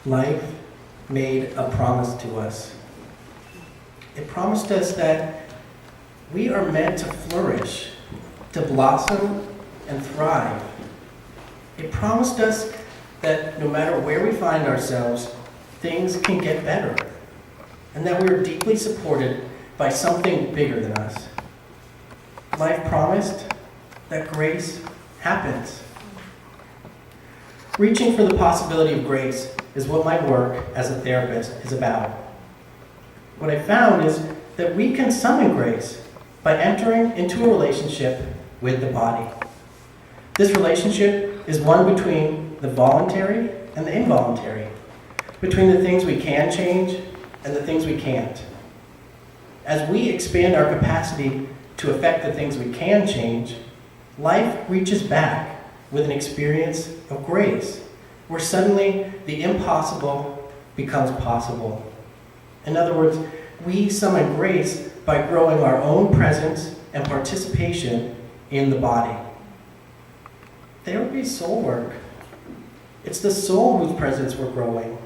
life made a promise to us. It promised us that we are meant to flourish, to blossom and thrive. It promised us that no matter where we find ourselves, things can get better, and that we are deeply supported by something bigger than us. Life promised that grace happens. Reaching for the possibility of grace is what my work as a therapist is about. What I found is that we can summon grace by entering into a relationship with the body. This relationship is one between the voluntary and the involuntary, between the things we can change and the things we can't. As we expand our capacity to affect the things we can change, life reaches back with an experience of grace, where suddenly the impossible becomes possible. In other words, we summon grace by growing our own presence and participation in the body. Therapy is soul work. It's the soul whose presence we're growing.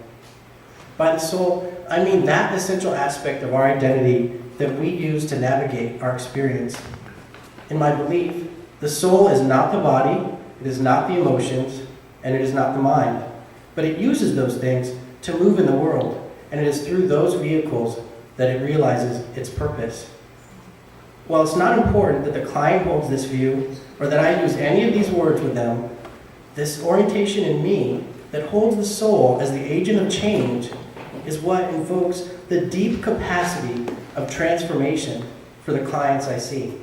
By the soul, I mean that essential aspect of our identity that we use to navigate our experience. In my belief, the soul is not the body, it is not the emotions, and it is not the mind. But it uses those things to move in the world, and it is through those vehicles that it realizes its purpose. While it's not important that the client holds this view, or that I use any of these words with them, this orientation in me that holds the soul as the agent of change is what invokes the deep capacity of transformation for the clients I see.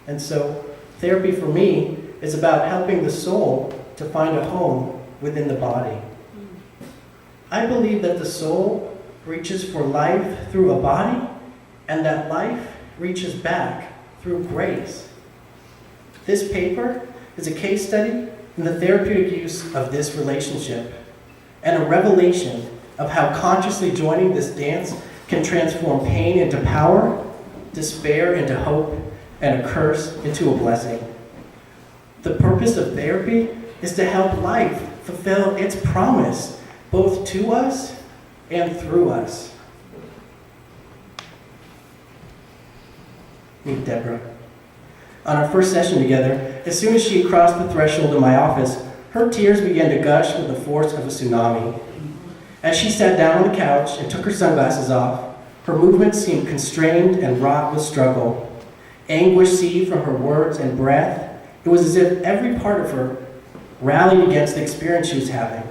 And so, therapy for me is about helping the soul to find a home within the body. I believe that the soul reaches for life through a body, and that life reaches back through grace. This paper is a case study in the therapeutic use of this relationship, and a revelation of how consciously joining this dance can transform pain into power, despair into hope, and a curse into a blessing. The purpose of therapy is to help life fulfill its promise, both to us and through us. Meet Deborah. On our first session together, as soon as she had crossed the threshold of my office, her tears began to gush with the force of a tsunami. As she sat down on the couch and took her sunglasses off, her movements seemed constrained and wrought with struggle. Anguish seethed from her words and breath. It was as if every part of her rallied against the experience she was having,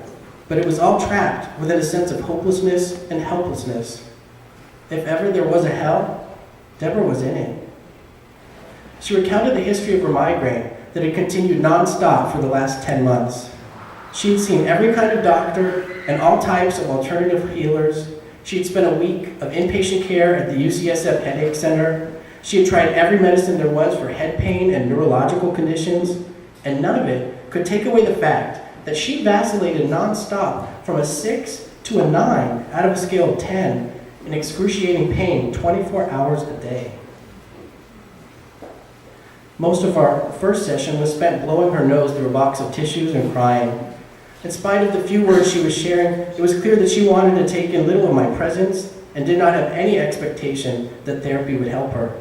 but it was all trapped within a sense of hopelessness and helplessness. If ever there was a hell, Deborah was in it. She recounted the history of her migraine that had continued nonstop for the last 10 months. She had seen every kind of doctor and all types of alternative healers. She had spent a week of inpatient care at the UCSF Headache Center. She had tried every medicine there was for head pain and neurological conditions, and none of it could take away the fact that she vacillated nonstop from a 6 to a 9 out of a scale of 10 in excruciating pain 24 hours a day. Most of our first session was spent blowing her nose through a box of tissues and crying. In spite of the few words she was sharing, it was clear that she wanted to take in little of my presence and did not have any expectation that therapy would help her.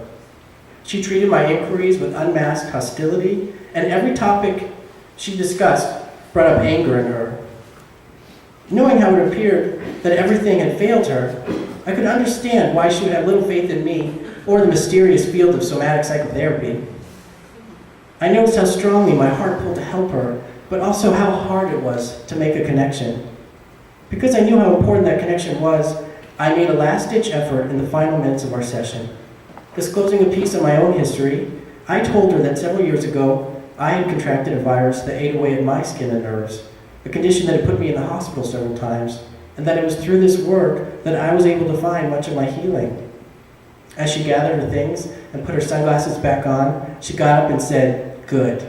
She treated my inquiries with unmasked hostility, and every topic she discussed brought up anger in her. Knowing how it appeared that everything had failed her, I could understand why she would have little faith in me or the mysterious field of somatic psychotherapy. I noticed how strongly my heart pulled to help her, but also how hard it was to make a connection. Because I knew how important that connection was, I made a last-ditch effort in the final minutes of our session. Disclosing a piece of my own history, I told her that several years ago, I had contracted a virus that ate away at my skin and nerves, a condition that had put me in the hospital several times, and that it was through this work that I was able to find much of my healing. As she gathered her things and put her sunglasses back on, she got up and said, "Good."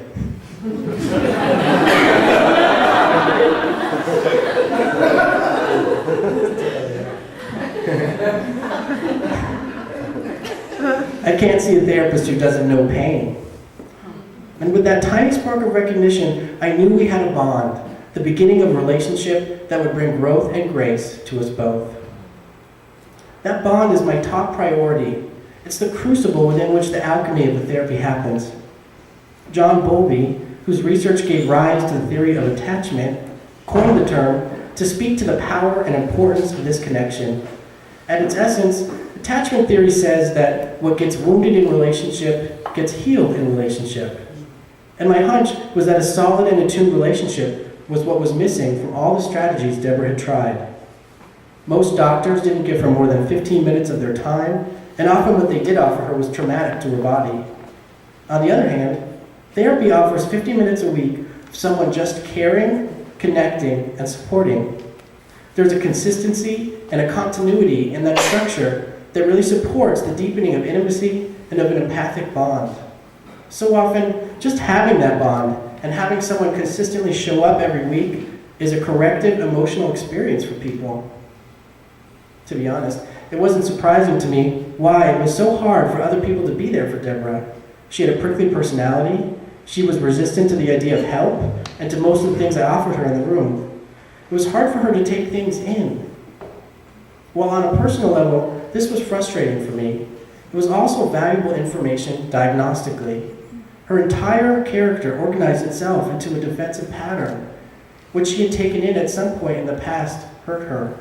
I can't see a therapist who doesn't know pain. And with that tiny spark of recognition, I knew we had a bond, the beginning of a relationship that would bring growth and grace to us both. That bond is my top priority. It's the crucible within which the alchemy of the therapy happens. John Bowlby, whose research gave rise to the theory of attachment, coined the term to speak to the power and importance of this connection. At its essence, attachment theory says that what gets wounded in relationship gets healed in relationship. And my hunch was that a solid and attuned relationship was what was missing from all the strategies Deborah had tried. Most doctors didn't give her more than 15 minutes of their time, and often what they did offer her was traumatic to her body. On the other hand, therapy offers 50 minutes a week of someone just caring, connecting, and supporting. There's a consistency and a continuity in that structure that really supports the deepening of intimacy and of an empathic bond. So often, just having that bond and having someone consistently show up every week is a corrective emotional experience for people. To be honest, it wasn't surprising to me why it was so hard for other people to be there for Deborah. She had a prickly personality, she was resistant to the idea of help, and to most of the things I offered her in the room. It was hard for her to take things in. While on a personal level, this was frustrating for me, it was also valuable information diagnostically. Her entire character organized itself into a defensive pattern, which she had taken in at some point in the past hurt her.